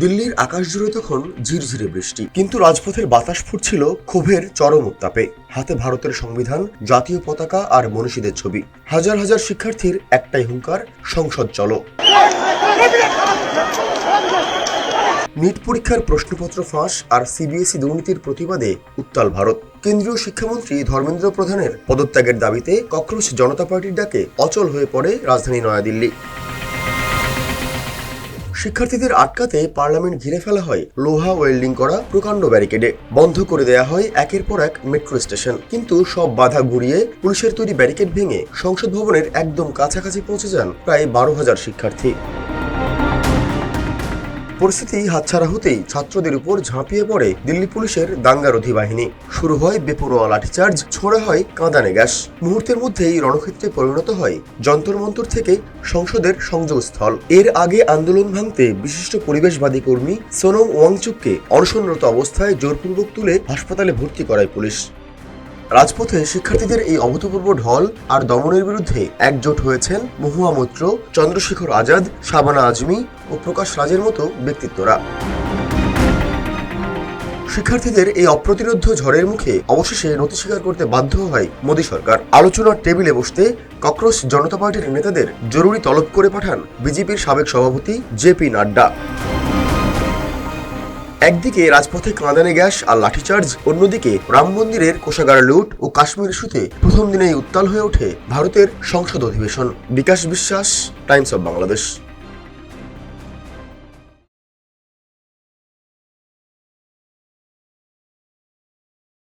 দিল্লির আকাশ জুড়ে তখন ঝিরঝিরে বৃষ্টি, কিন্তু রাজপথের বাতাস ফুটছিল ক্ষোভের চরম উত্তাপে। হাতে ভারতের সংবিধান, জাতীয় পতাকা আর মনীষীদের ছবি। হাজার হাজার শিক্ষার্থীর একটাই হুঙ্কার, সংসদ চলো। নিট পরীক্ষার প্রশ্নপত্র ফাঁস আর সিবিএসই দুর্নীতির প্রতিবাদে উত্তাল ভারত। কেন্দ্রীয় শিক্ষামন্ত্রী ধর্মেন্দ্র প্রধানের পদত্যাগের দাবিতে ককরোচ জনতা পার্টির ডাকে অচল হয়ে পড়ে রাজধানী নয়াদিল্লি। শিক্ষার্থীদের আটকাতে পার্লামেন্ট ঘিরে ফেলা হয় লোহা ওয়েল্ডিং করা প্রকাণ্ড ব্যারিকেডে। বন্ধ করে দেয়া হয় একের পর এক মেট্রো স্টেশন। কিন্তু সব বাধা ঘুরিয়ে পুলিশের তৈরি ব্যারিকেড ভেঙে সংসদ ভবনের একদম কাছাকাছি পৌঁছে যান প্রায় 12,000 শিক্ষার্থী। পরিস্থিতি হাতছাড়া হতেই ছাত্রদের উপর ঝাঁপিয়ে পড়ে দিল্লি পুলিশের দাঙ্গারোধী বাহিনী। শুরু হয় বেপরোয়া লাঠিচার্জ, ছোড়া হয় কাঁদানে গ্যাস। মুহূর্তের মধ্যেই রণক্ষেত্রে পরিণত হয় যন্তর মন্তর থেকে সংসদের সংযোগস্থল। এর আগে আন্দোলন ভাঙতে বিশিষ্ট পরিবেশবাদী কর্মী সোনম ওয়াংচুককে অনশনরত অবস্থায় জোরপূর্বক তুলে হাসপাতালে ভর্তি করায় পুলিশ। রাজপথে শিক্ষার্থীদের এই অভূতপূর্ব ঢল আর দমনের বিরুদ্ধে একজোট হয়েছেন মহুয়া মৈত্র, চন্দ্রশেখর আজাদ, শাবানা আজমি ও প্রকাশ রাজের মতো ব্যক্তিত্বরা। শিক্ষার্থীদের এই অপ্রতিরোধ্য ঝড়ের মুখে অবশেষে নতি স্বীকার করতে বাধ্য হয় মোদী সরকার। আলোচনার টেবিলে বসতে ককরোচ জনতা পার্টির নেতাদের জরুরি তলব করে পাঠান বিজেপির সাবেক সভাপতি জেপি নাড্ডা। একদিকে রাজপথে কাঁদানে গ্যাস আর লাঠিচার্জ, অন্যদিকে রাম মন্দিরের কোষাগার লুট ও কাশ্মীর ইস্যুতে প্রথম দিনেই উত্তাল হয়ে ওঠে ভারতের সংসদ অধিবেশন। বিকাশ বিশ্বাস, টাইমস অব বাংলাদেশ।